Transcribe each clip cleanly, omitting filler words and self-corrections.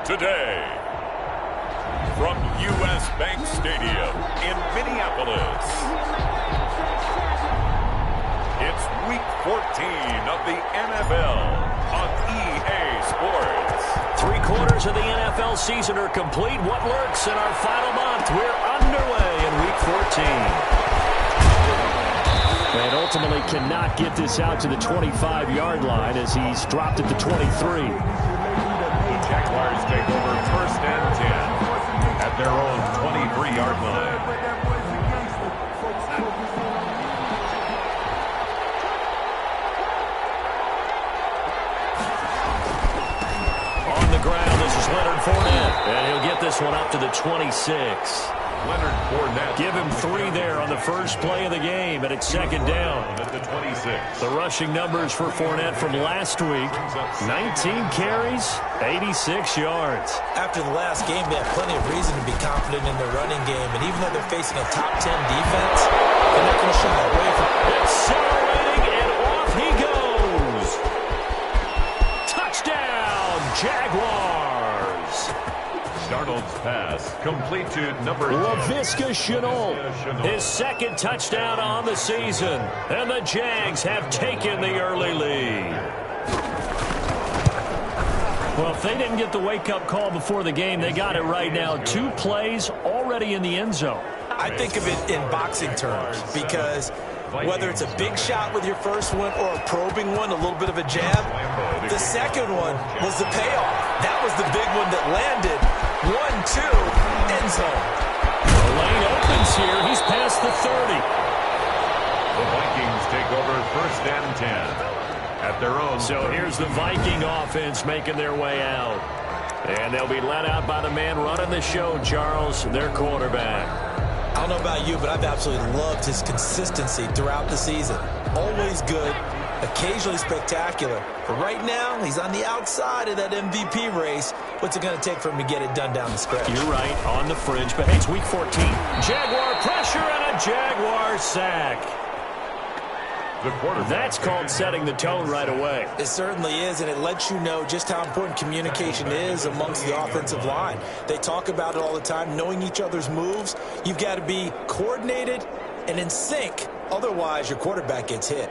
Today, from U.S. Bank Stadium in Minneapolis, it's Week 14 of the NFL on EA Sports. 3/4 of the NFL season are complete. What lurks in our final month? We're underway in Week 14. And ultimately cannot get this out to the 25-yard line as he's dropped at the 23. The Jaguars take over 1st and 10 at their own 23-yard line. On the ground, this is Leonard Fournette. And he'll get this one up to the 26. Leonard Fournette. Give him 3 there on the first play of the game, and it's 2nd down. At the 26. The rushing numbers for Fournette from last week, 19 carries, 86 yards. After the last game, they have plenty of reason to be confident in their running game, and even though they're facing a top 10 defense, they're not going to shy away from it. Accelerating, and off he goes. Touchdown, Jaguars. Darnold's pass complete to number 10. Laviska Shenault, his 2nd touchdown on the season. And the Jags have taken the early lead. Well, if they didn't get the wake-up call before the game, they got it right now. 2 plays already in the end zone. I think of it in boxing terms because whether it's a big shot with your first one or a probing one, a little bit of a jab, the second one was the payoff. That was the big one that landed. 1-2, end zone. The lane opens here. He's past the 30. The Vikings take over 1st and 10 at their own. So here's the Viking offense making their way out. And they'll be led out by the man running the show, Charles, their quarterback. I don't know about you, but I've absolutely loved his consistency throughout the season. Always good, occasionally spectacular. But right now, he's on the outside of that MVP race. What's it going to take for him to get it done down the stretch? You're right, on the fringe. But hey, it's Week 14. Jaguar pressure and a Jaguar sack. That's called setting the tone right away. It certainly is, and it lets you know just how important communication is amongst the offensive line. They talk about it all the time, knowing each other's moves. You've got to be coordinated and in sync. Otherwise, your quarterback gets hit.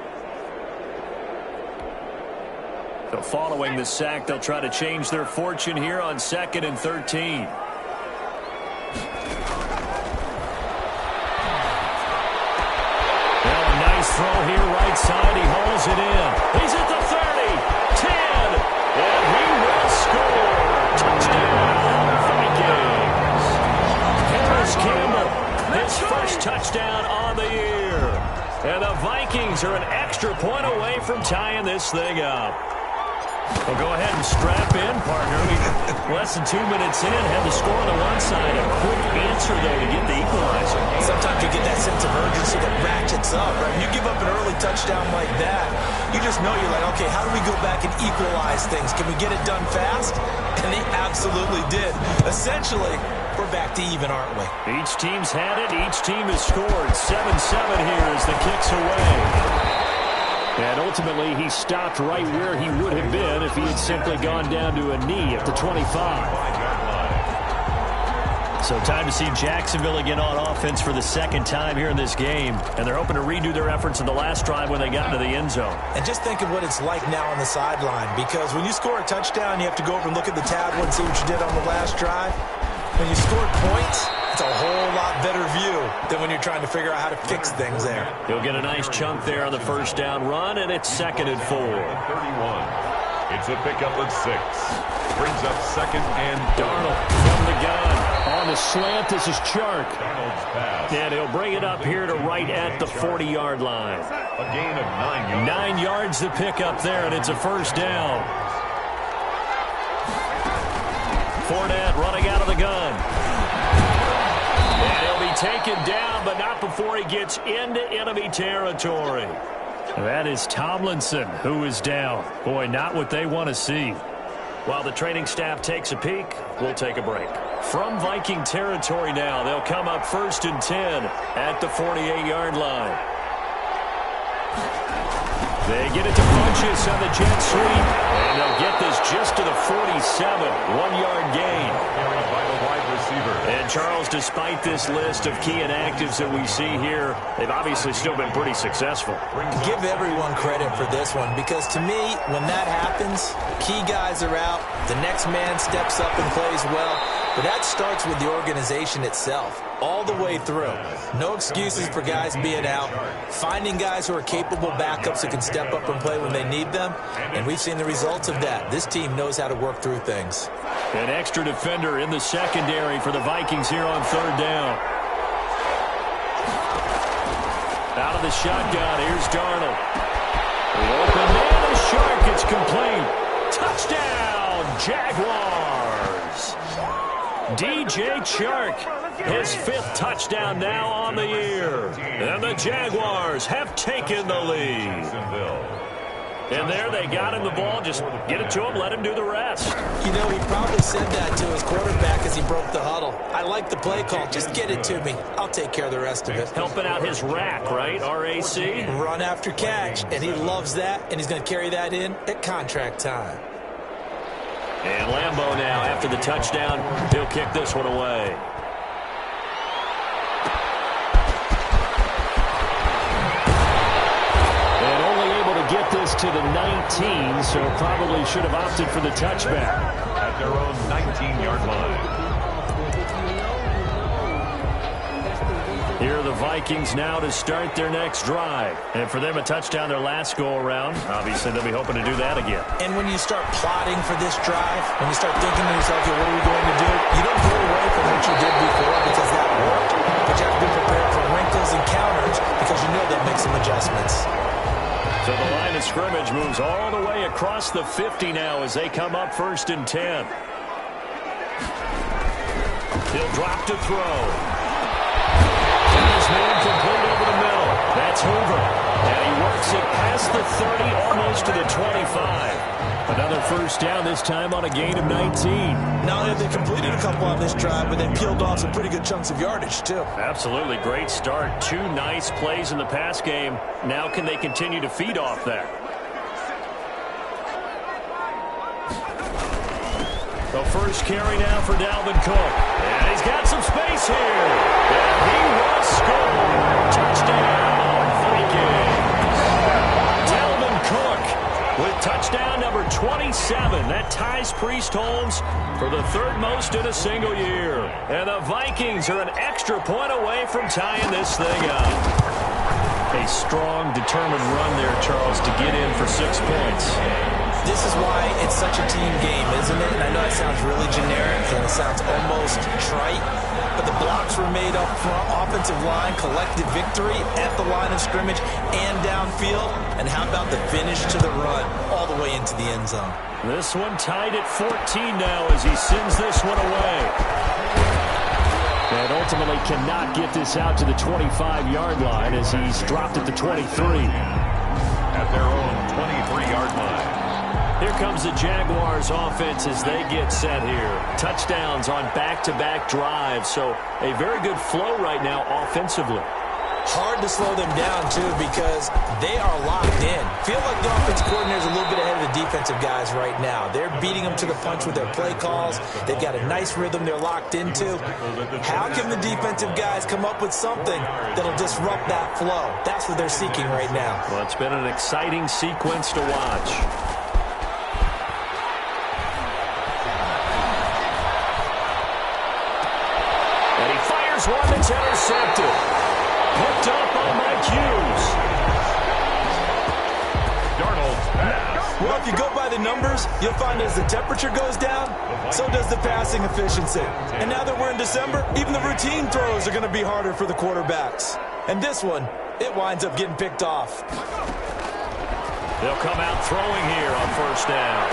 So following the sack, they'll try to change their fortune here on 2nd and 13. Throw here right side. He hauls it in. He's at the 30, 10, and he will score. Touchdown, Vikings. Harris Campbell, his first touchdown on the year. And the Vikings are an extra point away from tying this thing up. Well, go ahead and strap in, partner. Less than 2 minutes in, had the score on the one side. A quick answer, though, to get the equalizer. Sometimes you get that sense of urgency that ratchets up, right? When you give up an early touchdown like that, you just know you're like, okay, how do we go back and equalize things? Can we get it done fast? And they absolutely did. Essentially, we're back to even, aren't we? Each team's had it. Each team has scored. 7-7 here as the kick's away. And ultimately, he stopped right where he would have been if he had simply gone down to a knee at the 25. So time to see Jacksonville again on offense for the 2nd time here in this game. And they're hoping to redo their efforts in the last drive when they got into the end zone. And just think of what it's like now on the sideline. Because when you score a touchdown, you have to go over and look at the tablet and see what you did on the last drive. When you scored points, it's a whole lot better view than when you're trying to figure out how to fix things there. He'll get a nice chunk there on the first down run, and it's 2nd and 4. 31. It's a pickup of 6. Brings up 2nd and Darnold from the gun. On the slant, this is Chark. Darnold's pass. And he'll bring it up here to right at the 40-yard line. A gain of 9 yards. 9 yards to pick up there, and it's a first down. Fournette running out of the gun. And he'll be taken down, but not before he gets into enemy territory. That is Tomlinson, who is down. Boy, not what they want to see. While the training staff takes a peek, we'll take a break. From Viking territory now, they'll come up 1st and 10 at the 48-yard line. They get it to Funchess on the jet sweep. And they'll get this just to the 46. 1-yard gain. Carried by the wide receiver. And Charles, despite this list of key inactives that we see here, they've obviously still been pretty successful. Give everyone credit for this one, because to me, when that happens, key guys are out, the next man steps up and plays well, but that starts with the organization itself, all the way through. No excuses for guys being out, finding guys who are capable backups who can step up and play when they need them, and we've seen the results of that. This team knows how to work through things. An extra defender in the secondary for the Vikings here on third down. Out of the shotgun, here's Darnold. The open man is Shark. It's complete. Touchdown, Jaguars. DJ Chark, his 5th touchdown now on the year. And the Jaguars have taken the lead. And there they got him the ball. Just get it to him, let him do the rest. You know, he probably said that to his quarterback as he broke the huddle. I like the play call. Just get it to me. I'll take care of the rest of it. Helping out his rack, right? RAC? Run after catch, and he loves that, and he's going to carry that in at contract time. And Lambeau now, after the touchdown, he'll kick this one away. And only able to get this to the 19, so probably should have opted for the touchback. At their own 19-yard line. Here are the Vikings now to start their next drive. And for them, a touchdown their last go-around. Obviously, they'll be hoping to do that again. And when you start plotting for this drive, when you start thinking to yourself, okay, what are we going to do? You don't go away from what you did before because that worked. But you have to be prepared for wrinkles and counters because you know they'll make some adjustments. So the line of scrimmage moves all the way across the 50 now as they come up 1st and 10. He'll drop to throw. His man complete over the middle. That's Hoover. And he works it past the 30, almost to the 25. Another first down, this time on a gain of 19. Not only have they completed a couple on this drive, but they peeled off some pretty good chunks of yardage, too. Absolutely. Great start. 2 nice plays in the pass game. Now can they continue to feed off that? The first carry now for Dalvin Cook. And he's got some space here. And he will score. Touchdown, Vikings. Dalvin Cook with touchdown number 27. That ties Priest Holmes for the 3rd most in a single year. And the Vikings are an extra point away from tying this thing up. A strong, determined run there, Charles, to get in for 6 points. This is why it's such a team game, isn't it? And I know it sounds really generic and it sounds almost trite, but the blocks were made up front, offensive line, collective victory at the line of scrimmage and downfield. And how about the finish to the run all the way into the end zone? This one tied at 14 now as he sends this one away. And ultimately cannot get this out to the 25-yard line as he's dropped at the 23. At their own 23-yard line. Here comes the Jaguars offense as they get set here. Touchdowns on back-to-back drives, so a very good flow right now offensively. Hard to slow them down, too, because they are locked in. Feel like the offensive coordinator is a little bit ahead of the defensive guys right now. They're beating them to the punch with their play calls. They've got a nice rhythm they're locked into. How can the defensive guys come up with something that'll disrupt that flow? That's what they're seeking right now. Well, it's been an exciting sequence to watch. One that's intercepted. Picked up on Mike Hughes. Darnold's pass. Well, if you go by the numbers, you'll find as the temperature goes down, so does the passing efficiency. And now that we're in December, even the routine throws are going to be harder for the quarterbacks. And this one, it winds up getting picked off. They'll come out throwing here on 1st down.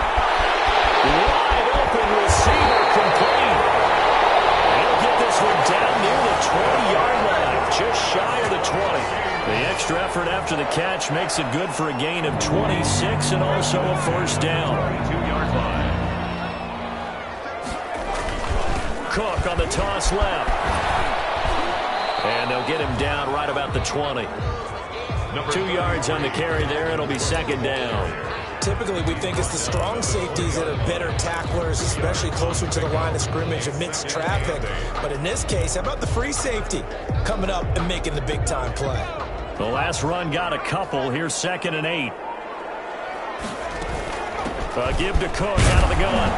Wide open receiver complete. This one down near the 20-yard line, just shy of the 20. The extra effort after the catch makes it good for a gain of 26 and also a first down. 22-yard line. Cook on the toss left. And they'll get him down right about the 20. 2 yards on the carry there. It'll be 2nd down. Typically, we think it's the strong safeties that are better tacklers, especially closer to the line of scrimmage amidst traffic. But in this case, how about the free safety coming up and making the big-time play? The last run got a couple. Here's 2nd and 8. Give to Cook out of the gun.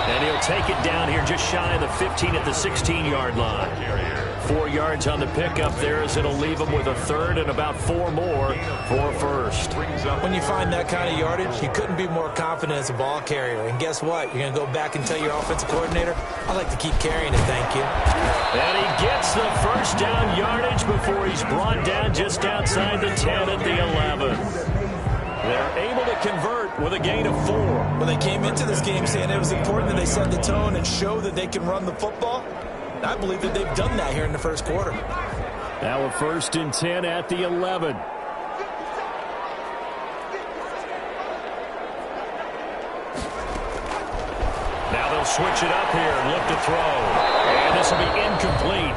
And he'll take it down here just shy of the 15 at the 16-yard line. 4 yards on the pickup there as it'll leave him with a 3rd and about 4 more for a first. When you find that kind of yardage, you couldn't be more confident as a ball carrier. And guess what? You're going to go back and tell your offensive coordinator, I like to keep carrying it, thank you. And he gets the first down yardage before he's brought down just outside the 10 at the 11. They're able to convert with a gain of 4. Well, they came into this game saying it was important that they set the tone and show that they can run the football. I believe that they've done that here in the first quarter. Now a 1st and 10 at the 11. Now they'll switch it up here and look to throw. And this will be incomplete.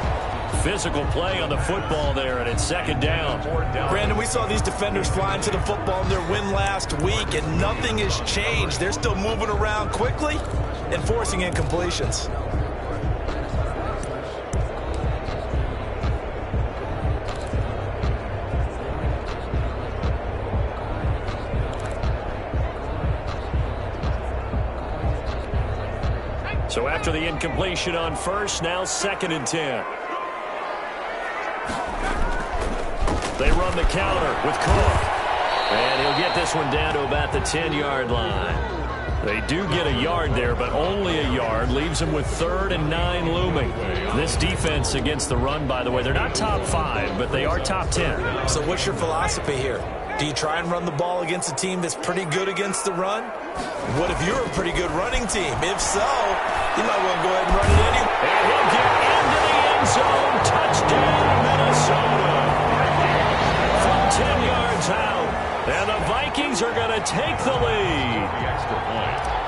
Physical play on the football there, and it's 2nd down. Brandon, we saw these defenders flying to the football in their win last week, and nothing has changed. They're still moving around quickly and forcing incompletions. So after the incompletion on first, now 2nd and 10. They run the counter with Cook. And he'll get this one down to about the 10-yard line. They do get a yard there, but only a yard. Leaves them with 3rd and 9 looming. This defense against the run, by the way, they're not top 5, but they are top 10. So what's your philosophy here? Do you try and run the ball against a team that's pretty good against the run? What if you're a pretty good running team? If so, you might want to go ahead and run it anyway. And he'll get into the end zone. Touchdown, Minnesota. From 10 yards out. And the Vikings are going to take the lead.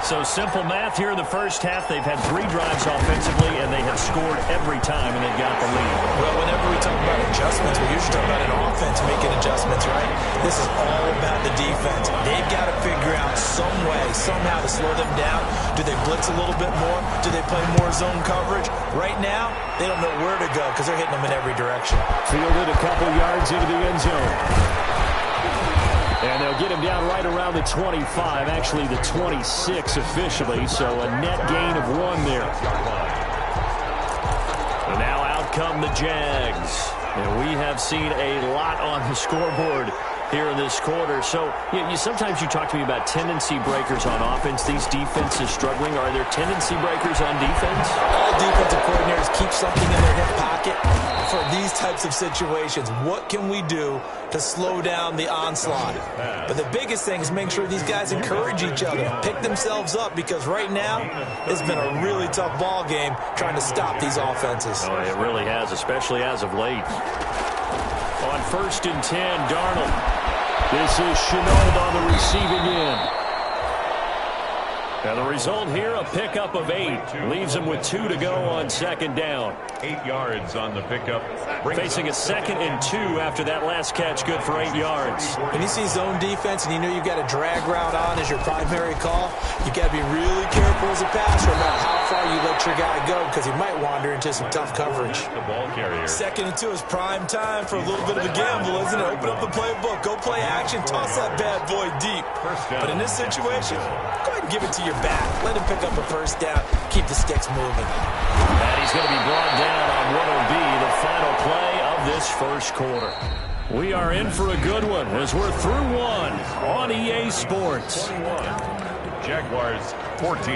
So simple math here in the first half. They've had 3 drives offensively, and they have scored every time, and they've got the lead. Well, whenever we talk about adjustments, we usually talk about an offense making adjustments, right? This is all about the defense. They've got to figure out some way, somehow to slow them down. Do they blitz a little bit more? Do they play more zone coverage? Right now, they don't know where to go because they're hitting them in every direction. Fielded a couple yards into the end zone. And they'll get him down right around the 25, actually the 26 officially, so a net gain of 1 there. And now out come the Jags. And we have seen a lot on the scoreboard here in this quarter. So sometimes you talk to me about tendency breakers on offense. These defenses struggling. Are there tendency breakers on defense? All defensive coordinators keep something in their hip pocket for these types of situations. What can we do to slow down the onslaught? But the biggest thing is make sure these guys encourage each other, pick themselves up, because right now it's been a really tough ball game trying to stop these offenses. Oh, it really has, especially as of late. On 1st and 10, Darnold. This is Chenault on the receiving end. And the result here, a pickup of 8. Leaves him with 2 to go on 2nd down. 8 yards on the pickup. Facing a 2nd and 2 after that last catch, good for 8 yards. When you see zone defense and you know you've got a drag route on as your primary call, you've got to be really careful as a passer about how far you let your guy go, because he might wander into some tough coverage. The ball carrier. 2nd and 2 is prime time for a little bit of a gamble, isn't it? Open up the playbook, go play action, toss that bad boy deep. But in this situation, go ahead and give it to your back. Let him pick up a 1st down, keep the sticks moving. And he's going to be brought down on what will be the final play of this first quarter. We are in for a good one as we're through 1 on EA Sports. 21. Jaguars 14.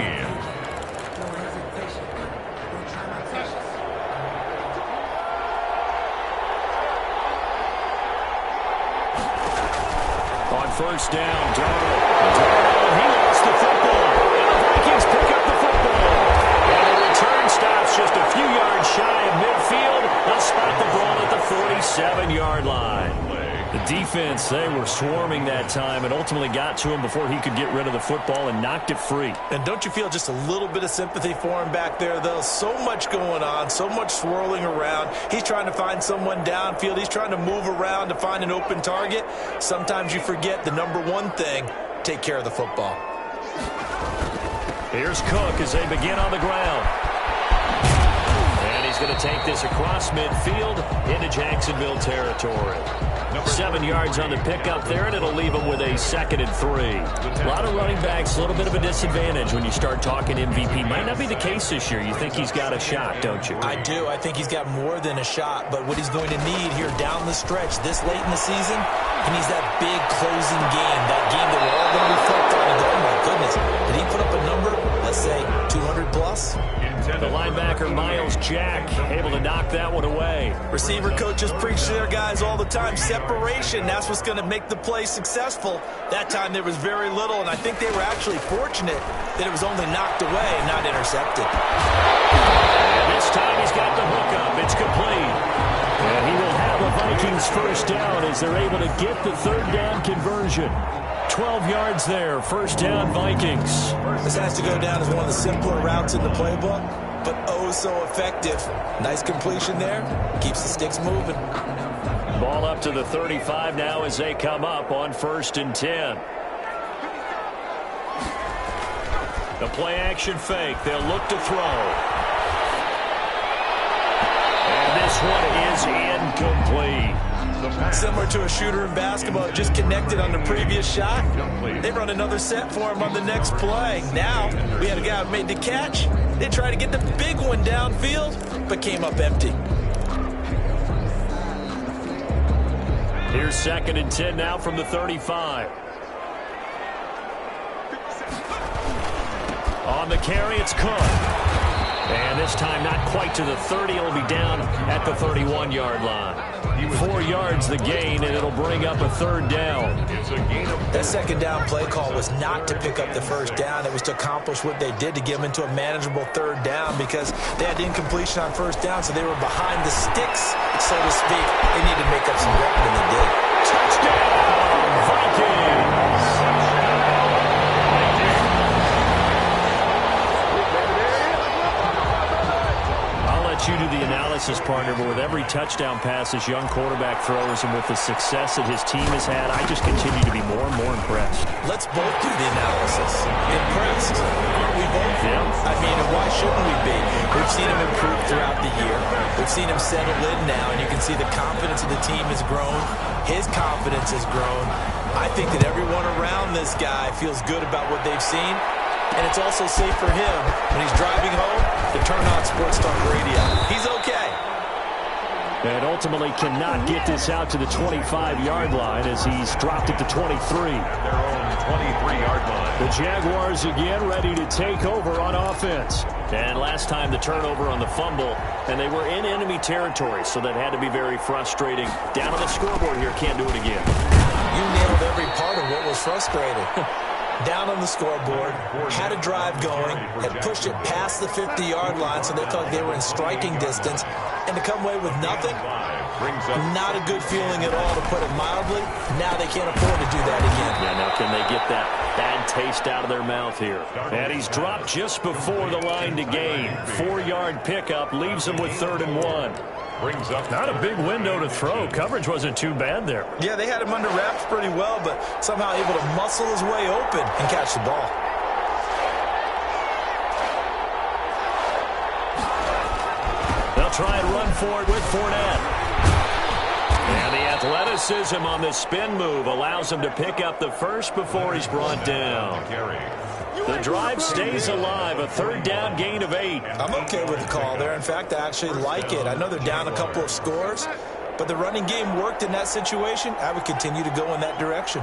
On 1st down, Darnold. He lost the football. And the Vikings pick up the football. And the return stops just a few yards shy of midfield. They'll spot the ball at the 47-yard line. The defense, they were swarming that time and ultimately got to him before he could get rid of the football and knocked it free. And don't you feel just a little bit of sympathy for him back there, though? So much going on, so much swirling around. He's trying to find someone downfield. He's trying to move around to find an open target. Sometimes you forget the number one thing. take care of the football. Here's Cook as they begin on the ground. And he's going to take this across midfield into Jacksonville territory. 7 yards on the pickup there, and it'll leave him with a 2nd and 3. A lot of running backs, a little bit of a disadvantage when you start talking MVP. Might not be the case this year. You think he's got a shot, don't you? I do. I think he's got more than a shot, but what he's going to need here down the stretch this late in the season, he needs that big closing game, that game that we're all going to reflect on and go, oh my goodness, did he put up a number, let's say 200 plus? The linebacker, Miles Jack, able to knock that one away. Receiver coaches preach to their guys all the time. Separation, that's what's going to make the play successful. That time there was very little, and I think they were actually fortunate that it was only knocked away, not intercepted. And this time he's got the hookup. It's complete. And he will have a Vikings first down as they're able to get the 3rd down conversion. 12 yards there, first down Vikings. This has to go down as one of the simpler routes in the playbook, but oh so effective. Nice completion there, keeps the sticks moving. Ball up to the 35 now as they come up on 1st and 10. The play action fake, they'll look to throw. And this one is incomplete. Similar to a shooter in basketball, just connected on the previous shot. They run another set for him on the next play. Now, we had a guy who made the catch. They tried to get the big one downfield, but came up empty. Here's 2nd and 10 now from the 35. On the carry, it's Cook. And this time not quite to the 30. It'll be down at the 31-yard line. 4 yards the gain, and it'll bring up a 3rd down. That 2nd down play call was not to pick up the 1st down. It was to accomplish what they did to get them into a manageable 3rd down because they had incompletion on 1st down, so they were behind the sticks, so to speak. They needed to make up some ground, and they did. Touchdown, Vikings! You do the analysis, partner, but with every touchdown pass this young quarterback throws and with the success that his team has had, I just continue to be more and more impressed. Let's both do the analysis. Impressed. Aren't we both? Yeah. I mean, and why shouldn't we be? We've seen him improve throughout the year. We've seen him settle in now, and you can see the confidence of the team has grown. His confidence has grown. I think that everyone around this guy feels good about what they've seen. And it's also safe for him when he's driving home to turn on Sports Talk Radio. He's okay. And ultimately cannot get this out to the 25-yard line as he's dropped it to 23. At their own 23-yard line. The Jaguars again ready to take over on offense. And last time the turnover on the fumble, and they were in enemy territory, so that had to be very frustrating. Down on the scoreboard here, can't do it again. You nailed every part of what was frustrating. Down on the scoreboard, had a drive going, had pushed it past the 50-yard line so they felt like they were in striking distance, and to come away with nothing, not a good feeling at all, to put it mildly. Now they can't afford to do that again. Yeah, now can they get that bad taste out of their mouth here? And he's dropped just before the line to gain. 4-yard pickup leaves him with 3rd and 1. Brings up not a big window to throw. Coverage wasn't too bad there. Yeah, they had him under wraps pretty well, but somehow able to muscle his way open and catch the ball. They'll try and run for it with Fournette. And the athleticism on the spin move allows him to pick up the first before he's brought down. The drive stays alive, a 3rd down gain of 8. I'm okay with the call there. In fact, I actually like it. I know they're down a couple of scores, but the running game worked in that situation. I would continue to go in that direction.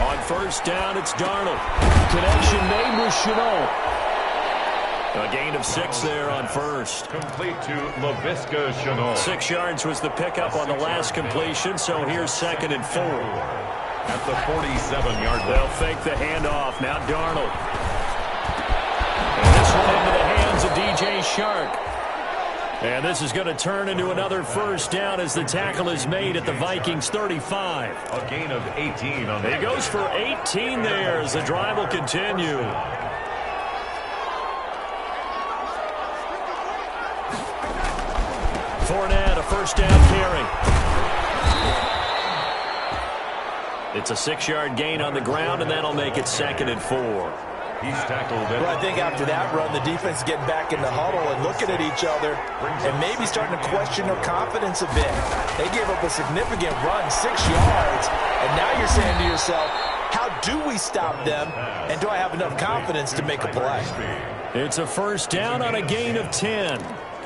On 1st down, it's Darnold. Connection made with Chenault. A gain of 6 there on 1st. Complete to LaVisca Chenault. 6 yards was the pickup on the last completion, so here's 2nd and 4. At the 47-yard line. They'll fake the handoff. Now Darnold. And this one into the hands of DJ Shark. And this is going to turn into another 1st down as the tackle is made at the Vikings 35. A gain of 18 on He goes for 18 there as the drive will continue. Fournette, a first down carry. It's a 6-yard gain on the ground, and that'll make it 2nd and 4. He's tackled it. Well, I think after that run, the defense getting back in the huddle and looking at each other and maybe starting to question their confidence a bit. They gave up a significant run, 6 yards, and now you're saying to yourself, how do we stop them, and do I have enough confidence to make a play? It's a first down on a gain of 10.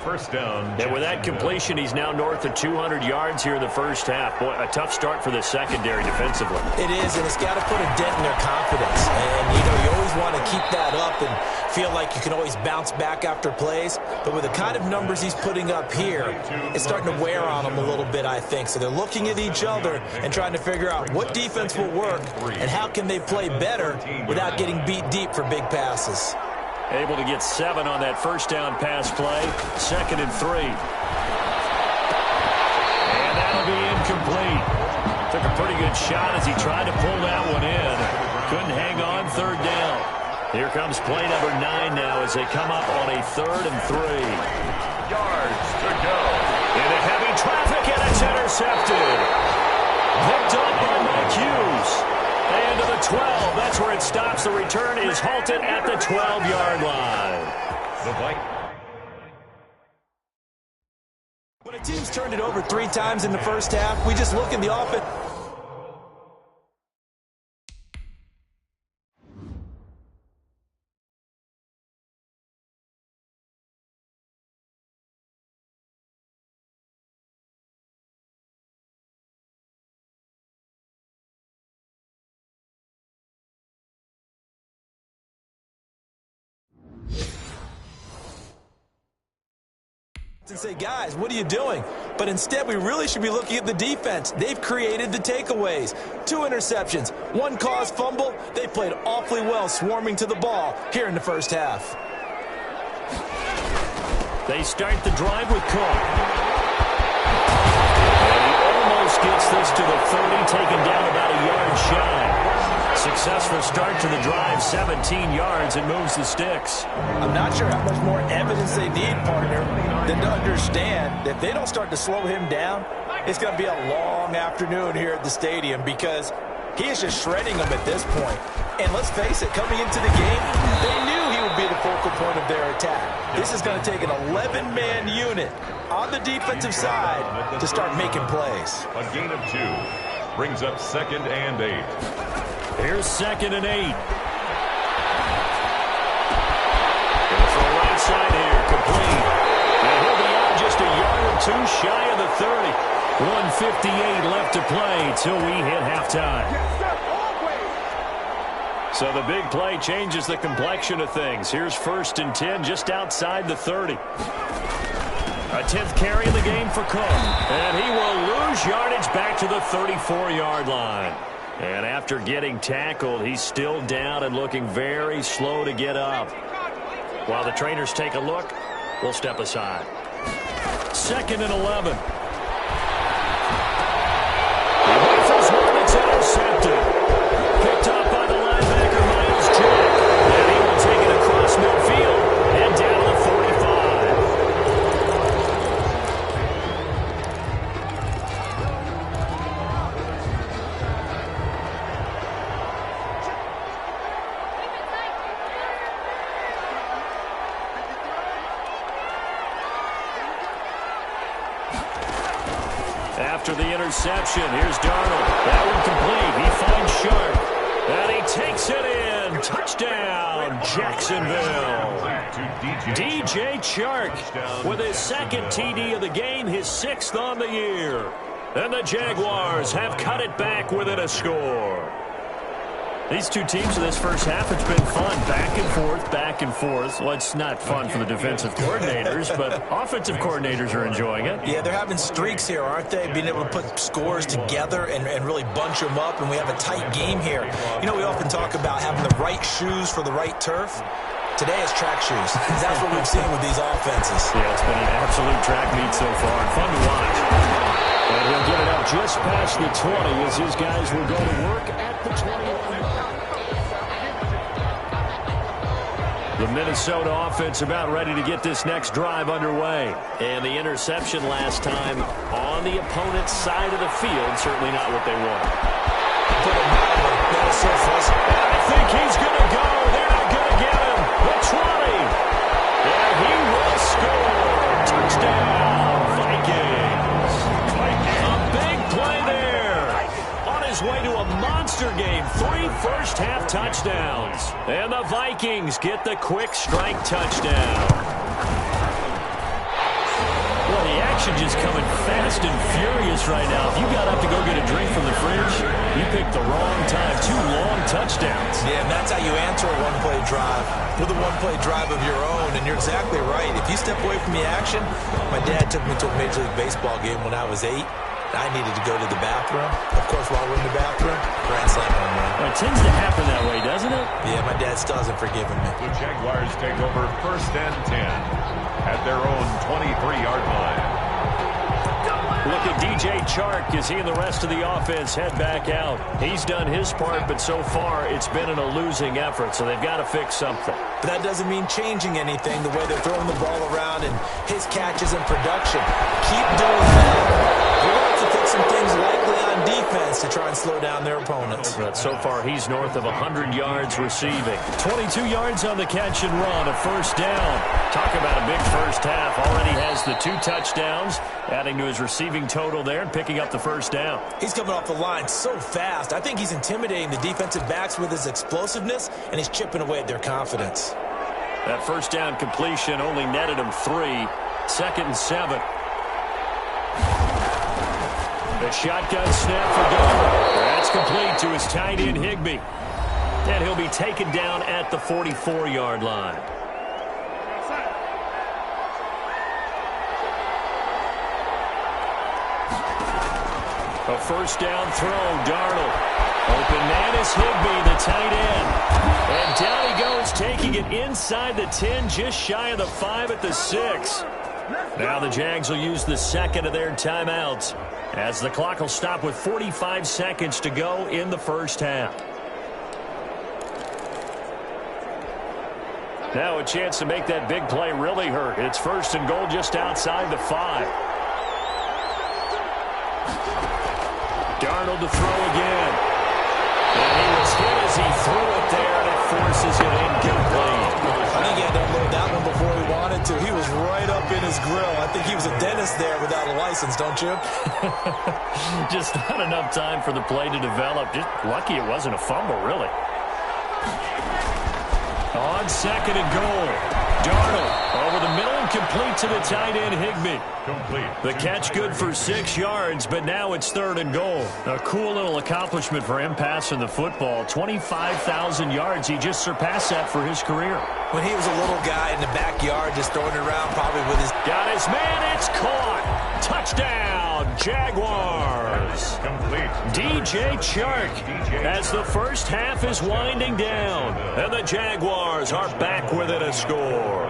First down. And with that completion, he's now north of 200 yards here in the first half. Boy, a tough start for the secondary defensively. It is, and it's got to put a dent in their confidence. And, you always want to keep that up and feel like you can always bounce back after plays. But with the kind of numbers he's putting up here, it's starting to wear on them a little bit, I think. So they're looking at each other and trying to figure out what defense will work and how can they play better without getting beat deep for big passes. Able to get 7 on that first down pass play. 2nd and 3. And that'll be incomplete. Took a pretty good shot as he tried to pull that one in. Couldn't hang on 3rd down. Here comes play number 9 now as they come up on a 3rd and 3. Yards to go. Into heavy traffic, and it's intercepted. Picked up by Mike Hughes. And to the 12. That's where it stops. The return is halted at the 12-yard line. When a team's turned it over 3 times in the first half, we just look in the offense. And say, guys, what are you doing? But instead, we really should be looking at the defense. They've created the takeaways. 2 interceptions, 1 caused fumble. They played awfully well swarming to the ball here in the first half. They start the drive with Cook. And he almost gets this to the 30, taken down about a yard shy. Successful start to the drive, 17 yards, and moves the sticks. I'm not sure how much more evidence they need, partner, than to understand that if they don't start to slow him down, it's going to be a long afternoon here at the stadium because he is just shredding them at this point. And let's face it, coming into the game, they knew he would be the focal point of their attack. This is going to take an 11-man unit on the defensive side to start making plays. A gain of 2 brings up 2nd and 8. Here's 2nd and 8. And from the right side here, complete. And he'll be out just a yard or 2 shy of the 30. 1:58 left to play till we hit halftime. So the big play changes the complexion of things. Here's 1st and 10 just outside the 30. A 10th carry in the game for Cook. And he will lose yardage back to the 34-yard line. And after getting tackled, he's still down and looking very slow to get up. While the trainers take a look, we'll step aside. 2nd and 11. He rifles one, it's intercepted. Picked up by the linebacker, Miles Jack. And he will take it across midfield and down to the 45. After the interception, here's Darnold. That one complete. He finds Sharp. And he takes it in. Touchdown, Jacksonville. DJ Chark with his 2nd TD of the game, his 6th on the year. And the Jaguars have cut it back within a score. These two teams in this first half, it's been fun. Back and forth, back and forth. Well, it's not fun for the defensive coordinators, but offensive coordinators are enjoying it. Yeah, they're having streaks here, aren't they? Being able to put scores together and really bunch them up, and we have a tight game here. You know, we often talk about having the right shoes for the right turf. Today is track shoes. That's what we've seen with these offenses. Yeah, it's been an absolute track meet so far. Fun to watch. And he'll get it up just past the 20 as his guys will go to work at the 21. The Minnesota offense about ready to get this next drive underway. And the interception last time on the opponent's side of the field, certainly not what they want. Put him mildly. That is so frustrating. I think he's going to go. They're not going to get him. The 20. And he will score. Touchdown, Vikings. A big play there. On his way to a monster game. 3 first-half touchdowns. And the Vikings get the quick strike touchdown. Well, the action just coming fast and furious right now. If you got up to go get a drink from the fridge, you picked the wrong time. 2 long touchdowns. Yeah, and that's how you answer a one-play drive with a one-play drive of your own. And you're exactly right. If you step away from the action, my dad took me to a Major League Baseball game when I was 8. I needed to go to the bathroom. Of course, while we're in the bathroom, grand slam home run. Well, it tends to happen that way, doesn't it? Yeah, my dad still hasn't forgiven me. The Jaguars take over 1st and 10 at their own 23-yard line. Look at DJ Chark as he and the rest of the offense head back out. He's done his part, but so far it's been in a losing effort, so they've got to fix something. But that doesn't mean changing anything, the way they're throwing the ball around and his catches and production. Keep doing that. We're going to have to fix some things likely on defense to try and slow down their opponents. But so far he's north of 100 yards receiving. 22 yards on the catch and run, a first down. Talk about a big first half. Already has the 2 touchdowns, adding to his receiving total there and picking up the first down. He's coming off the line so fast. I think he's intimidating the defensive backs with his explosiveness, and he's chipping away at their confidence. That first down completion only netted him 3. 2nd and 7. The shotgun snap for Darnold. That's complete to his tight end, Higbee. And he'll be taken down at the 44-yard line. A first down throw, Darnold. Open man is Higbee, the tight end. And down he goes, taking it inside the 10, just shy of the 5 at the 6. Now the Jags will use the second of their timeouts, as the clock will stop with 45 seconds to go in the first half. Now a chance to make that big play really hurt. It's 1st and goal just outside the 5. Darnold to throw again. And he was hit as he threw it there, and it forces it incomplete. I think he had to unload that one before he wanted to. He was right up in his grill. I think he was a dentist there without a license, don't you? Just not enough time for the play to develop. Just lucky it wasn't a fumble, really. On 2nd and goal. Darnold over the middle and complete to the tight end, Higbee. Complete. The catch good for 6 yards, but now it's 3rd and goal. A cool little accomplishment for him passing the football. 25,000 yards. He just surpassed that for his career. When he was a little guy in the backyard just throwing it around probably with his... Got his man. It's caught. Touchdown, Jaguars. Complete. DJ Chark as the first half is winding down. And the Jaguars are back within a score.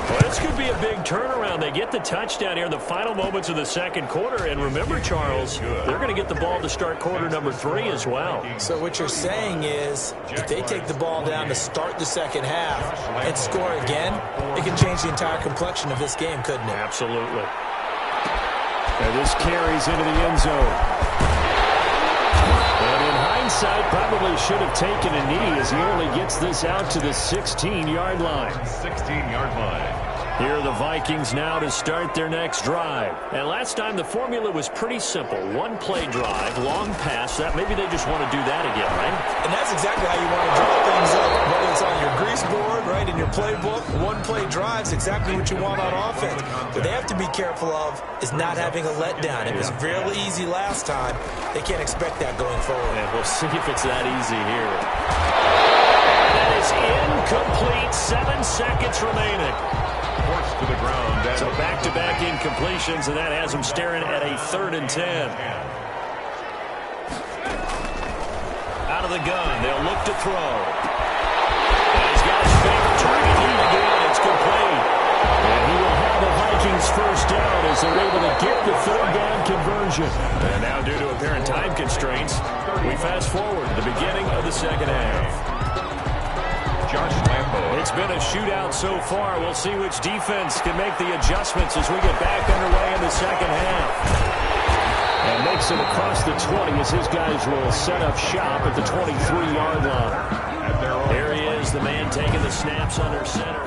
Well, this could be a big turnaround. They get the touchdown here in the final moments of the second quarter. And remember, Charles, they're going to get the ball to start quarter number 3 as well. So what you're saying is if they take the ball down to start the second half and score again, it can change the entire complexion of this game, couldn't it? Absolutely. And this carries into the end zone. And in hindsight, probably should have taken a knee as he only gets this out to the 16-yard line. 16-yard line. Here are the Vikings now to start their next drive. And last time the formula was pretty simple. 1-play drive, long pass. That maybe they just want to do that again, right? And that's exactly how you want to draw things up. Whether it's on your grease board, right, in your playbook, 1-play drive's exactly what you want on offense. What they have to be careful of is not having a letdown. It was real easy last time. They can't expect that going forward. And we'll see if it's that easy here. That is incomplete. 7 seconds remaining. Forced to the ground. So back-to-back incompletions, and that has him staring at a 3rd and 10. Out of the gun, they'll look to throw. And he's got his favorite target here again. It's complete. And he will have the Vikings first down as they're able to get the 3rd down conversion. And now, due to apparent time constraints, we fast forward to the beginning of the second half. Josh Lambo. It's been a shootout so far. We'll see which defense can make the adjustments as we get back underway in the second half. And makes it across the 20 as his guys will set up shop at the 23-yard line. There he is, the man taking the snaps under center.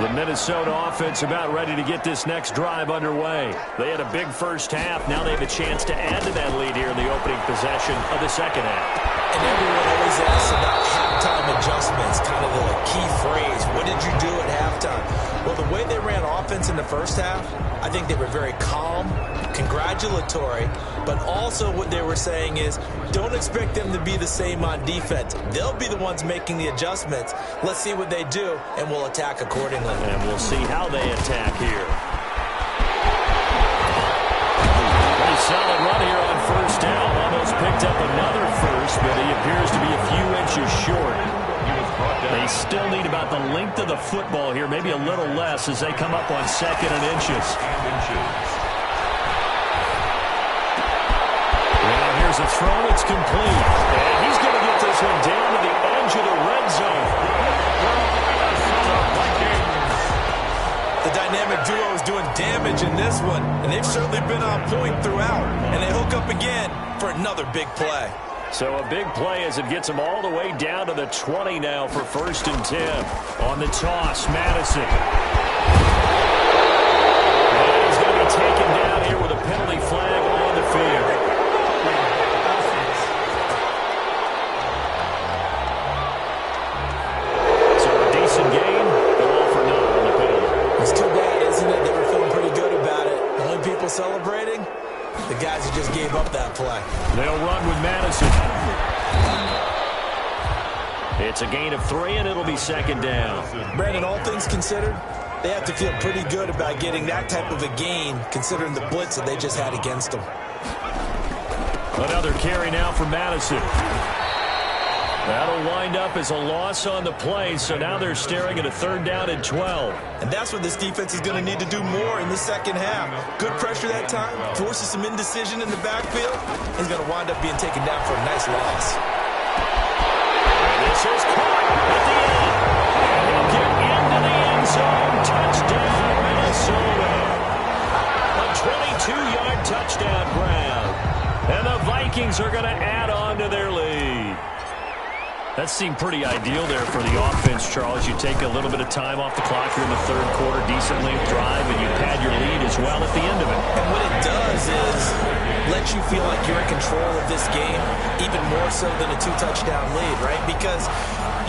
The Minnesota offense about ready to get this next drive underway. They had a big first half. Now they have a chance to add to that lead here in the opening possession of the second half. And everyone always asks about halftime adjustments, kind of the key phrase. What did you do at halftime? Well, the way they ran offense in the first half, I think they were very calm, congratulatory, but also what they were saying is don't expect them to be the same on defense. They'll be the ones making the adjustments. Let's see what they do, and we'll attack accordingly. And we'll see how they attack here. Pretty solid run here on first down. Almost picked up another first, but he appears to be a few inches short. They still need about the length of the football here, maybe a little less as they come up on second and inches. Now here's a throw. It's complete. And he's going to get this one down to the edge of the red zone. The dynamic duo is doing damage in this one, and they've certainly been on point throughout. And they hook up again for another big play. So a big play as it gets them all the way down to the 20 now for 1st and 10. On the toss, Madison. And he's going to be taken down here with a penalty flag on the field. So a decent game, but all for naught on the penalty. It's too bad, isn't it? They were feeling pretty good about it. The only people celebrating? The guys who just gave up that play. They'll run with Madison. It's a gain of 3, and it'll be 2nd down. Brandon, all things considered, they have to feel pretty good about getting that type of a gain, considering the blitz that they just had against them. Another carry now for Madison. That'll wind up as a loss on the play, so now they're staring at a 3rd down and 12. And that's what this defense is going to need to do more in the second half. Good pressure that time, forces some indecision in the backfield. He's going to wind up being taken down for a nice loss. And this is caught at the end. And he'll get into the end zone. Touchdown, Minnesota. A 22-yard touchdown grab. And the Vikings are going to add on to their lead. That seemed pretty ideal there for the offense, Charles. You take a little bit of time off the clock here in the 3rd quarter, decent length drive, and you pad your lead as well at the end of it. And what it does is let you feel like you're in control of this game, even more so than a 2-touchdown lead, right? Because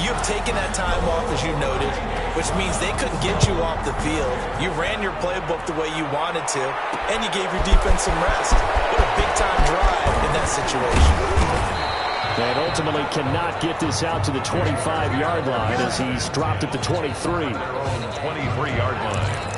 you've taken that time off, as you noted, which means they couldn't get you off the field. You ran your playbook the way you wanted to, and you gave your defense some rest. What a big-time drive in that situation. And ultimately cannot get this out to the 25-yard line as he's dropped at the 23. 23-yard line.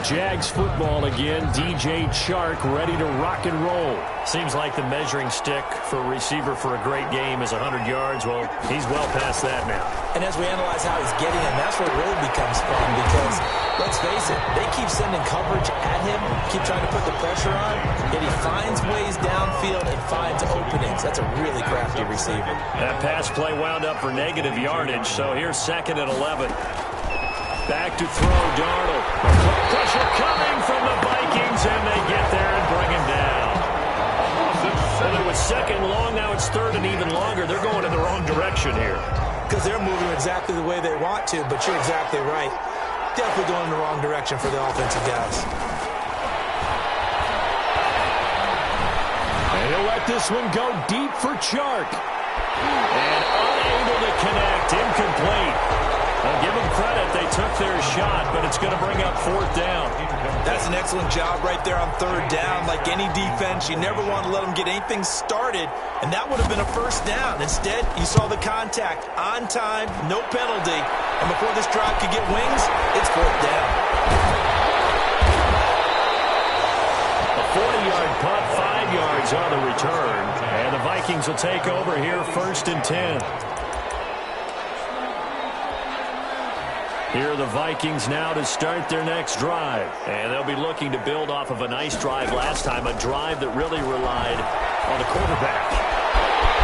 Jags football again. DJ Chark ready to rock and roll. Seems like the measuring stick for a receiver for a great game is 100 yards. Well, he's well past that now. And as we analyze how he's getting him, that's where it really becomes fun because, let's face it, they keep sending coverage at him, keep trying to put the pressure on, yet he finds ways downfield and finds openings. That's a really crafty receiver. That pass play wound up for negative yardage, so here's 2nd and 11. Back to throw, Darnold. Pressure coming from the Vikings, and they get there and bring him down. Well, it was 2nd long, now it's 3rd and even longer. They're going in the wrong direction here. Because they're moving exactly the way they want to, but you're exactly right. Definitely going in the wrong direction for the offensive guys. And he'll let this one go deep for Chark. And unable to connect, incomplete. Well, give them credit. They took their shot, but it's going to bring up 4th down. That's an excellent job right there on 3rd down. Like any defense, you never want to let them get anything started, and that would have been a 1st down. Instead, you saw the contact on time, no penalty, and before this drive could get wings, it's 4th down. A 40-yard punt, 5 yards on the return, and the Vikings will take over here 1st and 10. Here are the Vikings now to start their next drive. And they'll be looking to build off of a nice drive last time, a drive that really relied on the quarterback.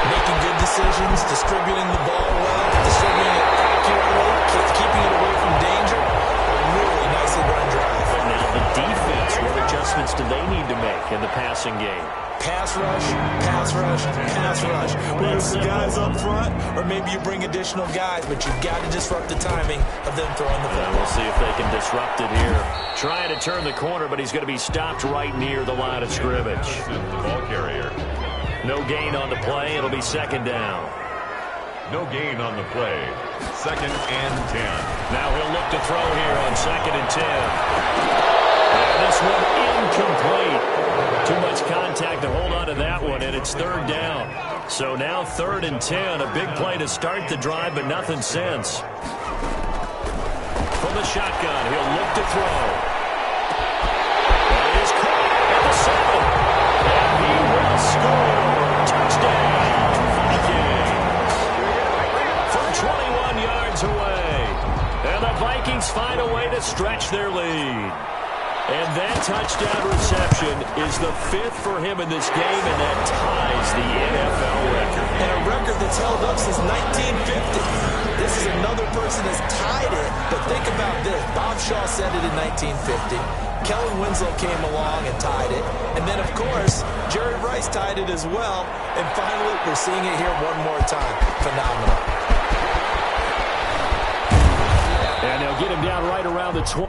Making good decisions, distributing the ball well, distributing it accurately, keeping it away from danger. A really nicely run drive. And now the defense, what adjustments do they need to make in the passing game? Pass rush, pass rush, pass rush. Whether it's the guys up front or maybe you bring additional guys, but you've got to disrupt the timing of them throwing the football. We'll see if they can disrupt it here. Trying to turn the corner, but he's going to be stopped right near the line of scrimmage. The ball carrier. No gain on the play. It'll be second down. No gain on the play. 2nd and 10. Now he'll look to throw here on 2nd and 10. And this one incomplete. Too much contact to hold on to that one, and it's 3rd down. So now 3rd and 10. A big play to start the drive, but nothing since. From the shotgun, he'll look to throw. That is caught at the 7. And he will score. Touchdown, Vikings. From 21 yards away. And the Vikings find a way to stretch their lead. And that touchdown reception is the 5th for him in this game, and that ties the NFL record. And a record that's held up since 1950. This is another person that's tied it, but think about this. Bob Shaw said it in 1950. Kellen Winslow came along and tied it. And then, of course, Jerry Rice tied it as well. And finally, we're seeing it here one more time. Phenomenal. And they'll get him down right around the 20.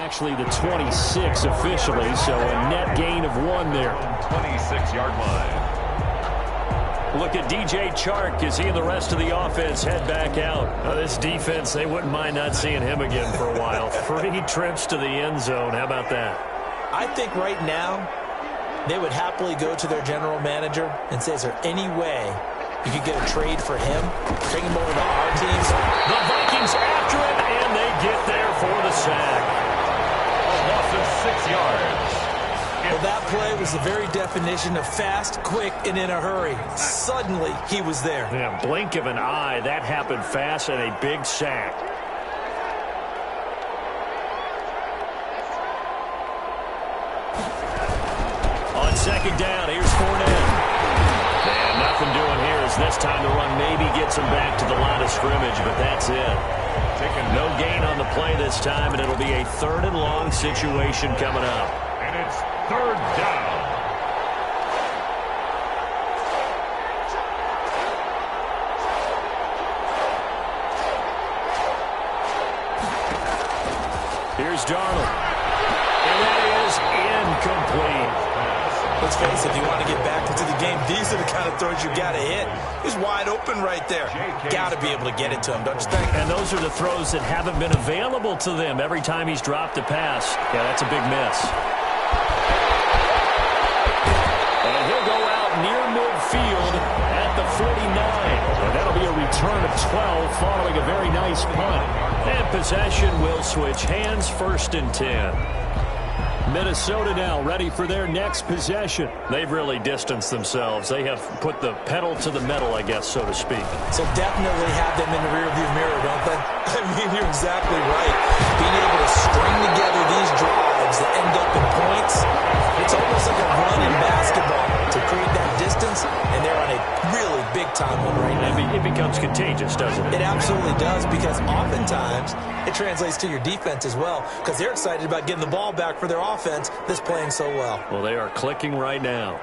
Actually the 26 officially, so a net gain of 1 there. 26-yard line. Look at DJ Chark as he and the rest of the offense head back out. This defense, they wouldn't mind not seeing him again for a while. 3 trips to the end zone. How about that? I think right now they would happily go to their general manager and say, is there any way you could get a trade for him? Bring him over to our teams. The Vikings after it, and they get there for the sack. A loss of 6 yards. Well, that play was the very definition of fast, quick, and in a hurry. Suddenly, he was there. Yeah, blink of an eye, that happened fast and a big sack. On second down, here's Fournette. And nothing doing here as this time the run maybe gets him back to the line of scrimmage, but that's it. No gain on the play this time, and it'll be a 3rd and long situation coming up. And it's 3rd down. Here's Darnold. And that is incomplete. Let's face it, if you want to get back into the game, these are the kind of throws you got to hit. He's wide open right there. Got to be able to get it to him, don't you think? And those are the throws that haven't been available to them every time he's dropped a pass. Yeah, that's a big miss. And he'll go out near midfield at the 49. And that'll be a return of 12 following a very nice punt. And possession will switch hands, 1st and 10. Minnesota now ready for their next possession. They've really distanced themselves. They have put the pedal to the metal, I guess, so to speak. So definitely have them in the rearview mirror, don't they? I mean, you're exactly right. Being able to string together these drives that end up in points, it's almost like a run in basketball to create that distance, and they're on a really big-time one right now. It becomes contagious, doesn't it? It absolutely does, because oftentimes it translates to your defense as well, because they're excited about getting the ball back for their offense that's playing so well. Well, they are clicking right now.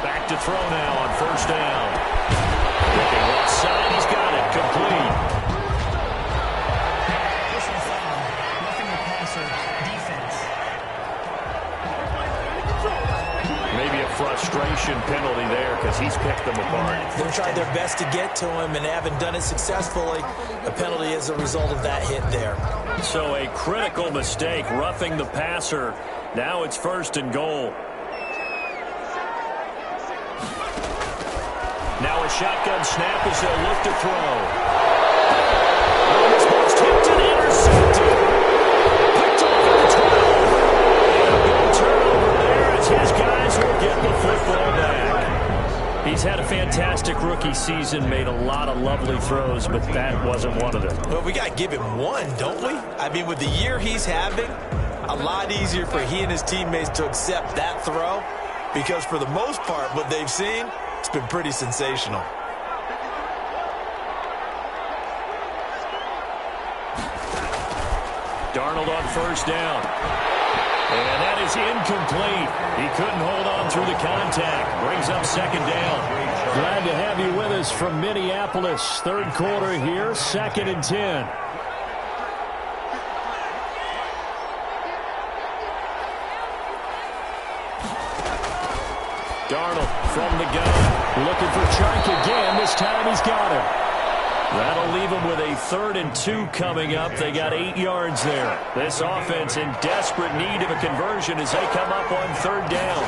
Back to throw now on 1st down. Looking left side, he's got it, complete. Maybe a frustration penalty there because he's picked them apart. They've tried their best to get to him and haven't done it successfully. A penalty is a result of that hit there. So a critical mistake, roughing the passer. Now it's 1st and goal. Now a shotgun snap as they'll look to throw. Oh, this ball's tipped and intercepted. Picked off at the 12. And a big turnover there as his guys will get the football back. He's had a fantastic rookie season, made a lot of lovely throws, but that wasn't one of them. Well, we got to give him one, don't we? I mean, with the year he's having, a lot easier for he and his teammates to accept that throw, because for the most part, what they've seen, it's been pretty sensational. Darnold on 1st down. And that is incomplete. He couldn't hold on through the contact. Brings up 2nd down. Glad to have you with us from Minneapolis. 3rd quarter here, 2nd and 10. Darnold from the gun. Looking for Chark again. This time he's got him. That'll leave them with a 3rd and 2 coming up. They got 8 yards there. This offense in desperate need of a conversion as they come up on 3rd down.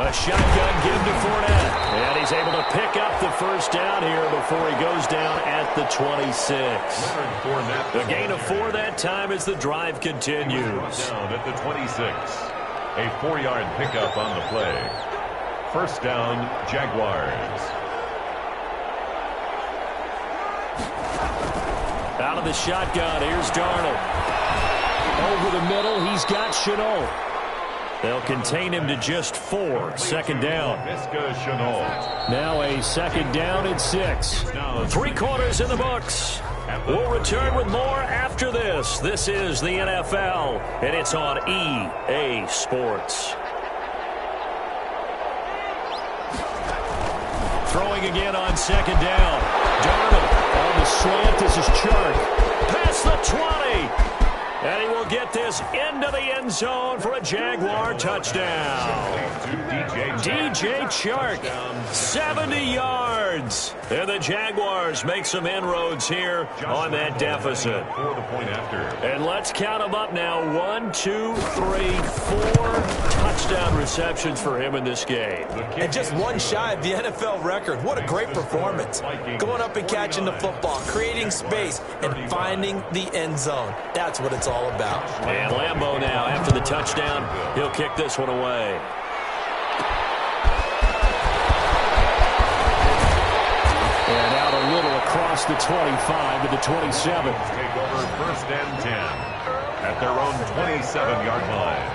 A shotgun give to Fournette. And he's able to pick up the 1st down here before he goes down at the 26. A gain of 4 that time as the drive continues. Down at the 26. A 4-yard pickup on the play. 1st down, Jaguars. Out of the shotgun, here's Darnold. Over the middle, he's got Chenault. They'll contain him to just 4. 2nd down. Now a 2nd down and 6. 3 quarters in the books. We'll return with more after this. This is the NFL, and it's on EA Sports. Throwing again on 2nd down. Darnold on the slant. This is Chark. Past the 20. And he will get this into the end zone for a Jaguar touchdown. DJ Chark, 70 yards. And the Jaguars make some inroads here on that deficit. And let's count them up now. 1, 2, 3, 4 touchdown receptions for him in this game. And just one shy of the NFL record. What a great performance. Going up and catching the football, creating space, and finding the end zone. That's what it's all all about. And Lambeau now, after the touchdown, he'll kick this one away. And out a little across the 25 to the 27. Take over 1st and 10 at their own 27-yard line.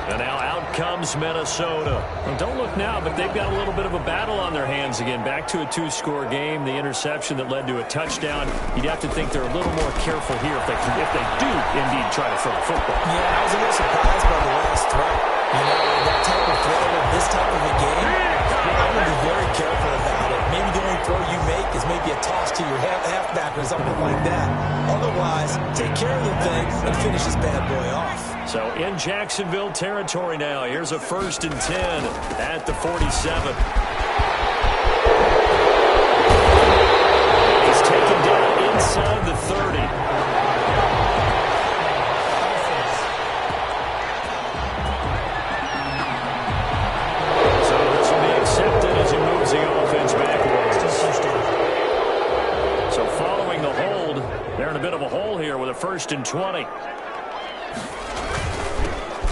And now out comes Minnesota. Well, don't look now, but they've got a little bit of a battle on their hands again. Back to a 2-score game. The interception that led to a touchdown. You'd have to think they're a little more careful here if they do indeed try to throw the football. Yeah, I was a little surprised by the last throw. You know, that type of throw in this type of a game, I'm going to be very careful about it. Maybe the only throw you make is maybe a toss to your halfback or something like that. Otherwise, take care of the thing and finish this bad boy off. So in Jacksonville territory now. Here's a 1st and 10 at the 47. He's taken down inside the 30. So this will be accepted as he moves the offense backwards. So following the hold, they're in a bit of a hole here with a 1st and 20.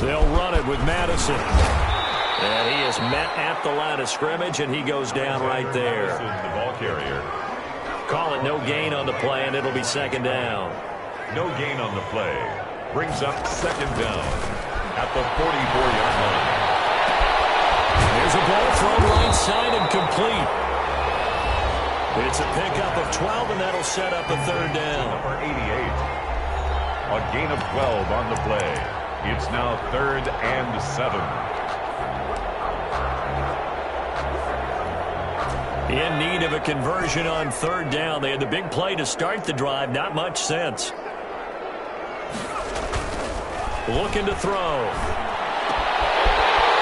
They'll run it with Madison. And he is met at the line of scrimmage, and he goes down right there. The ball carrier. Call it no gain on the play, and it'll be 2nd down. No gain on the play. Brings up 2nd down at the 44-yard line. Here's a ball thrown right side and complete. It's a pickup of 12, and that'll set up a 3rd down. Number 88. A gain of 12 on the play. It's now 3rd and 7. In need of a conversion on 3rd down. They had the big play to start the drive. Not much sense. Looking to throw.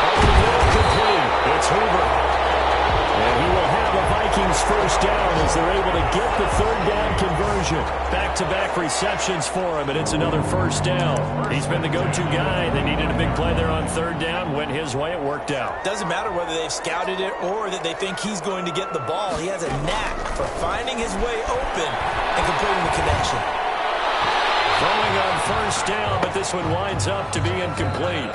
Over the middle, complete. It's Hoover. And he will have a Vikings 1st down as they're able to get the 3rd down conversion. Back-to-back receptions for him, and it's another 1st down. He's been the go-to guy. They needed a big play there on 3rd down. Went his way. It worked out. Doesn't matter whether they've scouted it or that they think he's going to get the ball. He has a knack for finding his way open and completing the connection. Throwing on 1st down, but this one winds up to be incomplete.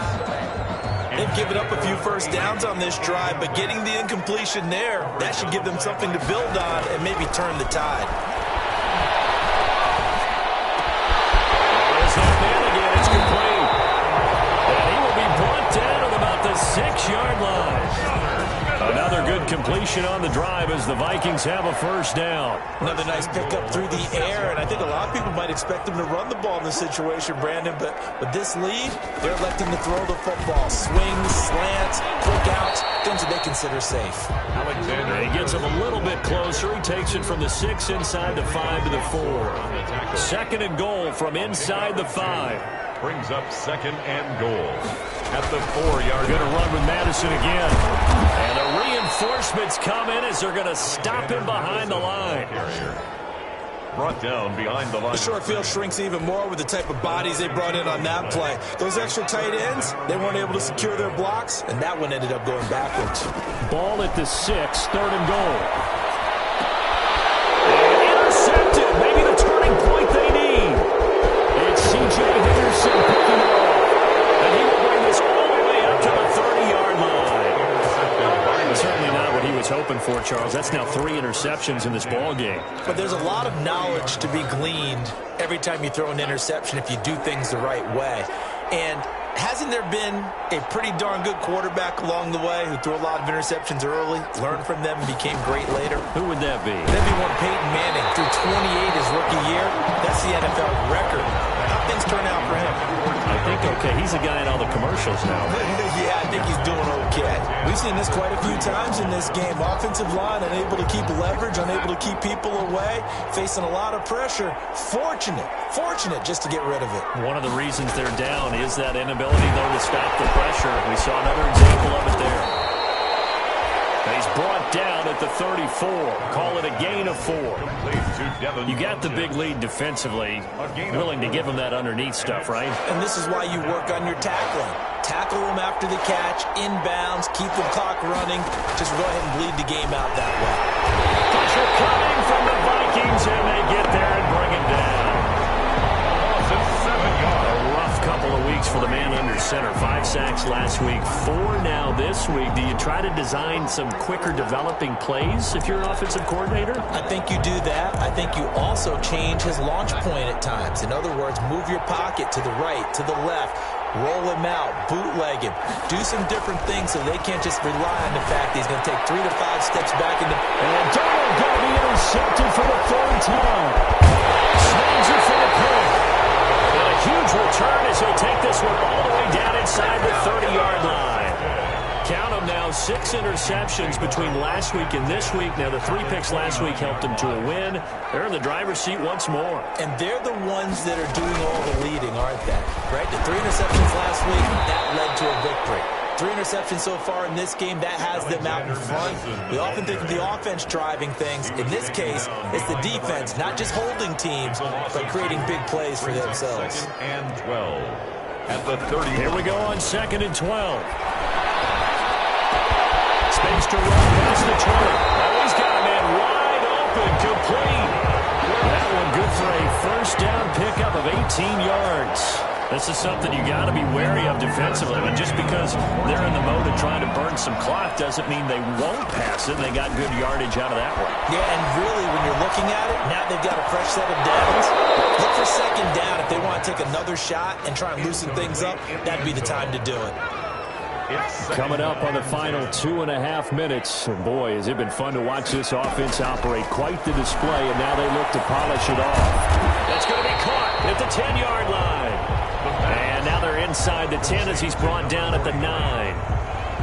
They've given up a few 1st downs on this drive, but getting the incompletion there, that should give them something to build on and maybe turn the tide. There's that man again. It's complete. And he will be brought down at about the 6-yard line. Another good completion on the drive as the Vikings have a 1st down. Another nice pickup through the air, and I think a lot of people might expect them to run the ball in this situation, Brandon, but with this lead, they're electing to throw the football. Swings, slants, quick outs, things that they consider safe. Alexander. He gets him a little bit closer. He takes it from the 6 inside the 5 to the 4. 2nd and goal from inside the 5. Brings up 2nd and goal at the 4-yard line. Going to run with Madison again. And the reinforcements come in as they're going to stop him behind the line. Brought down behind the line. The short field shrinks even more with the type of bodies they brought in on that play. Those extra tight ends, they weren't able to secure their blocks, and that one ended up going backwards. Ball at the 6, 3rd and goal. And intercepted. Maybe the turning point they need. It's C.J. Henderson picking it off. And he will bring this all the way up to the 30-yard line. Certainly not what he was hoping for, Charles. That's now 3 interceptions in this ball game. But there's a lot of knowledge to be gleaned every time you throw an interception if you do things the right way. And hasn't there been a pretty darn good quarterback along the way who threw a lot of interceptions early, learned from them, and became great later? Who would that be? That'd be one Peyton Manning. Threw 28 his rookie year. That's the NFL record. How things turn out for him? I think, okay, he's a guy in all the commercials now. Yeah, I think he's doing okay. We've seen this quite a few times in this game. Offensive line unable to keep leverage, unable to keep people away, facing a lot of pressure. Fortunate just to get rid of it. One of the reasons they're down is that inability, though, to stop the pressure. We saw another example of it there. And he's brought down at the 34. Call it a gain of 4. You got the big lead defensively. Willing to give him that underneath stuff, right? And this is why you work on your tackling. Tackle them after the catch, inbounds, keep the clock running. Just go ahead and bleed the game out that way. Pressure coming from the Vikings, and they get there and bring it down. center. 5 sacks last week, 4 now this week. Do you try to design some quicker developing plays if you're an offensive coordinator? I think you do that. I think you also change his launch point at times. In other words, move your pocket to the right, to the left, roll him out, bootleg him. Do some different things so they can't just rely on the fact that he's going to take 3 to 5 steps back in the... And Darnold going to be intercepted for the 3rd time. Snags it for the pick. And a huge return as they take this one all the way down inside the 30-yard line. Count them now, 6 interceptions between last week and this week. Now, the 3 picks last week helped them to a win. They're in the driver's seat once more. And they're the ones that are doing all the leading, aren't they? Right? The 3 interceptions last week, that led to a victory. 3 interceptions so far in this game, that has them out in front. We often think of the offense driving things. In this case, it's the defense, not just holding teams, but creating big plays for themselves. 2nd and 12 at the 30. Here we go on 2nd and 12. Space to run past the 20. Oh, he's got a man wide open, complete. That one good for a 1st down pickup of 18 yards. This is something you got to be wary of defensively. But just because they're in the mode of trying to burn some clock doesn't mean they won't pass it. They got good yardage out of that one. Yeah, and really, when you're looking at it, now they've got a fresh set of downs. Look for 2nd down. If they want to take another shot and try and loosen things up, that'd be the time to do it. Coming up on the final 2.5 minutes. And boy, has it been fun to watch this offense operate. Quite the display, and now they look to polish it off. That's going to be caught at the 10-yard line. And now they're inside the 10 as he's brought down at the 9.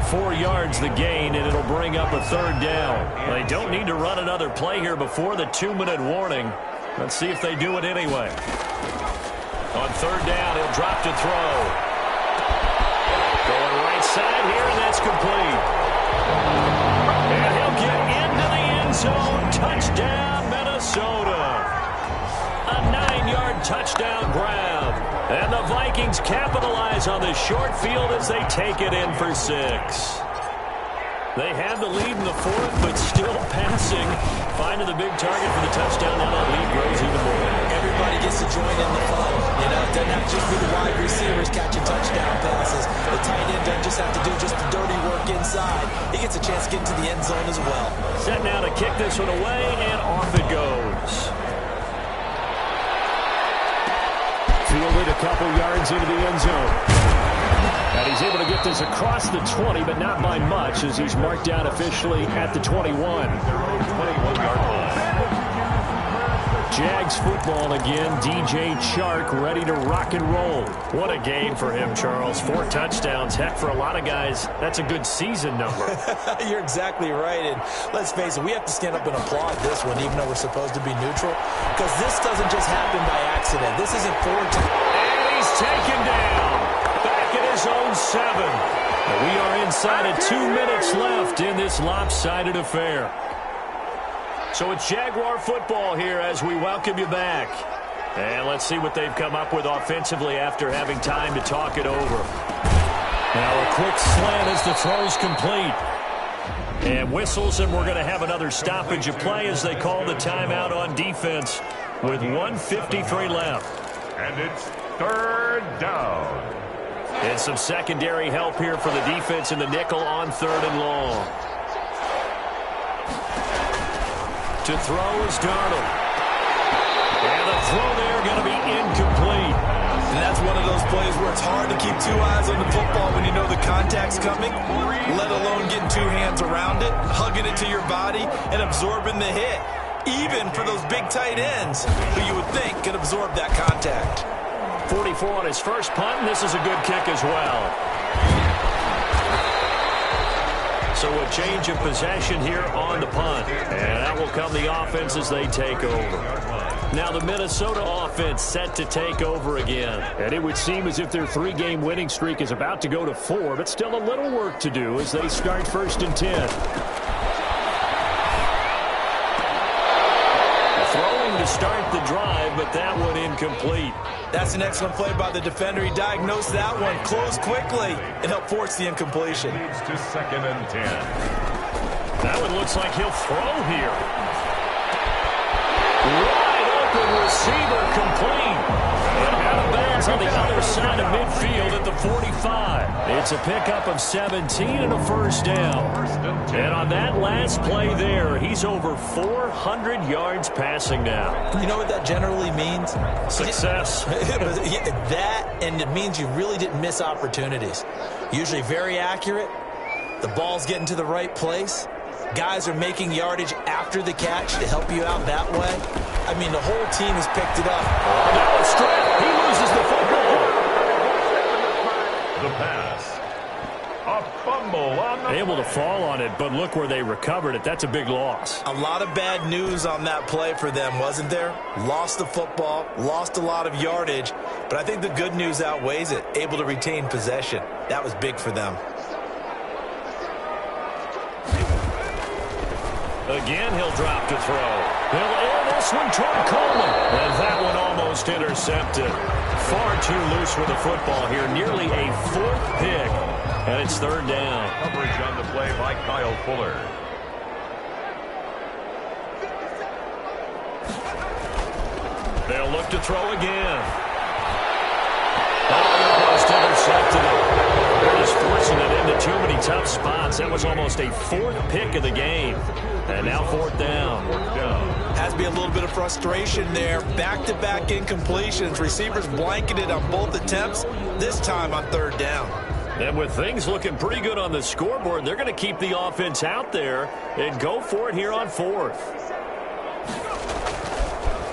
4 yards the gain, and it'll bring up a 3rd down. They don't need to run another play here before the 2-minute warning. Let's see if they do it anyway. On 3rd down, he'll drop to throw. Going right side here, and that's complete. And he'll get into the end zone. Touchdown, Minnesota. A 9-yard touchdown grab. And the Vikings capitalize on this short field as they take it in for 6. They had the lead in the 4th, but still passing. Finding the big target for the touchdown. Now that lead grows even more. Everybody gets to join in the fun. You know, it doesn't have to just be the wide receivers catching touchdown passes. The tight end doesn't just have to do just the dirty work inside. He gets a chance to get into the end zone as well. Set now to kick this one away, and off it goes. Fielded a couple yards into the end zone. And he's able to get this across the 20, but not by much, as he's marked down officially at the 21. Jags football again. DJ Chark ready to rock and roll. What a game for him, Charles. 4 touchdowns. Heck, for a lot of guys, that's a good season number. You're exactly right. And let's face it, we have to stand up and applaud this one, even though we're supposed to be neutral, because this doesn't just happen by accident. This isn't 4 times. And he's taken down. Back at his own 7. And we are inside of 2 minutes left in this lopsided affair. So it's Jaguar football here as we welcome you back. And let's see what they've come up with offensively after having time to talk it over. Now a quick slant as the throw's complete. And whistles, and we're going to have another stoppage of play as they call the timeout on defense with 1:53 left. And it's 3rd down. And some secondary help here for the defense in the nickel on 3rd and long. To throw is Darnold. And the throw there going to be incomplete. And that's one of those plays where it's hard to keep 2 eyes on the football when you know the contact's coming, let alone getting 2 hands around it, hugging it to your body, and absorbing the hit. Even for those big tight ends who you would think could absorb that contact. 44 on his first punt, and this is a good kick as well. So a change of possession here on the punt. And that will come the offense as they take over. Now the Minnesota offense set to take over again. And it would seem as if their 3-game winning streak is about to go to 4, but still a little work to do as they start 1st and 10. Throwing to start the drive, but that one incomplete. That's an excellent play by the defender. He diagnosed that one, closed quickly, and helped force the incompletion. Leads to 2nd and 10. That one looks like he'll throw here. Wide open receiver complete. And out of bounds on the other side of midfield. midfield at the 45. It's a pickup of 17 and a first down. And on that last play there, he's over 400 yards passing now. You know what that generally means? Success. That, and it means you really didn't miss opportunities. Usually very accurate. The ball's getting to the right place. Guys are making yardage after the catch to help you out that way. I mean, the whole team has picked it up. Now it's straight. He loses the football. The pass. A fumble on the... Able to fall on it, but look where they recovered it. That's a big loss. A lot of bad news on that play for them, wasn't there? Lost the football, lost a lot of yardage, but I think the good news outweighs it. Able to retain possession. That was big for them. Again, he'll drop to throw. He'll air this one toward Coleman. And that one almost intercepted. Far too loose with the football here. Nearly a fourth pick. And it's third down. Coverage on the play by Kyle Fuller. They'll look to throw again. Almost intercepted it. They're just forcing it into too many tough spots. That was almost a fourth pick of the game. And now fourth down. Has to be a little bit of frustration there. Back-to-back incompletions. Receivers blanketed on both attempts, this time on third down. And with things looking pretty good on the scoreboard, they're going to keep the offense out there and go for it here on fourth.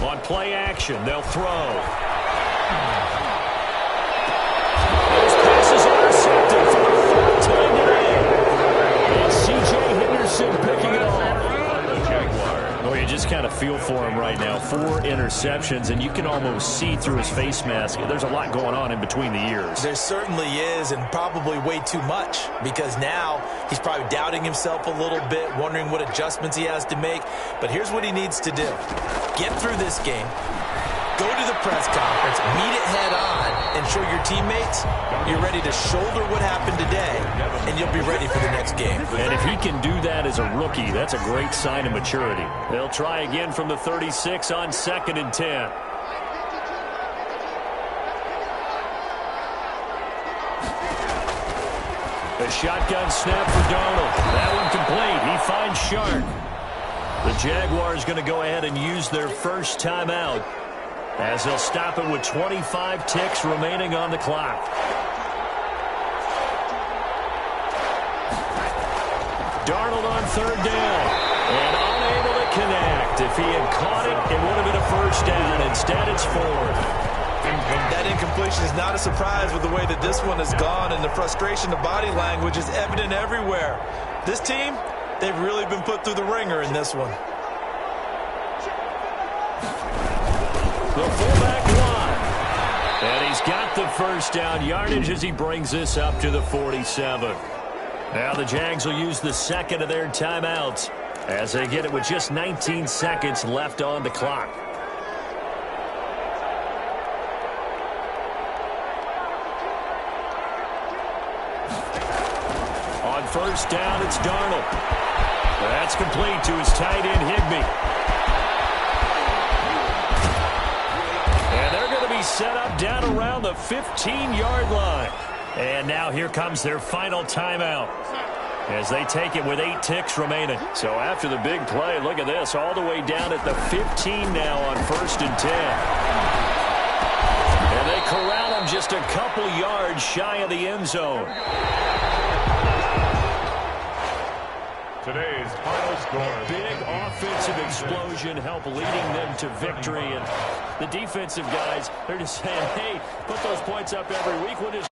On play action, they'll throw. Those passes intercepted for the third time today. And C.J. Henderson picking it off. Oh, you just kind of feel for him right now. 4 interceptions, and you can almost see through his face mask. There's a lot going on in between the ears. There certainly is, and probably way too much, because now he's probably doubting himself a little bit, wondering what adjustments he has to make. But here's what he needs to do. Get through this game, go to the press conference, meet it head on, and show your teammates you're ready to shoulder what happened today, and you'll be ready for the next game. And if he can do that as a rookie, that's a great sign of maturity. They'll try again from the 36 on 2nd and 10. A shotgun snap for Darnold. That one complete. He finds Shark. The Jaguars going to go ahead and use their first timeout as they'll stop it with 25 ticks remaining on the clock. Darnold on third down and unable to connect. If he had caught it, it would have been a first down. Instead, it's fourth. That incompletion is not a surprise with the way that this one has gone, and the frustration, the body language is evident everywhere. This team, they've really been put through the ringer in this one. The fullback line. And he's got the first down yardage as he brings this up to the 47. Now the Jags will use the second of their timeouts as they get it with just 19 seconds left on the clock. On first down, it's Darnold. That's complete to his tight end, Higbee. And they're going to be set up down around the 15-yard line. And now here comes their final timeout as they take it with 8 ticks remaining. So after the big play, look at this, all the way down at the 15 now on 1st and 10. And they corral him just a couple yards shy of the end zone. Today's final score. Big offensive explosion help leading them to victory. And the defensive guys, they're just saying, hey, put those points up every week. We'll just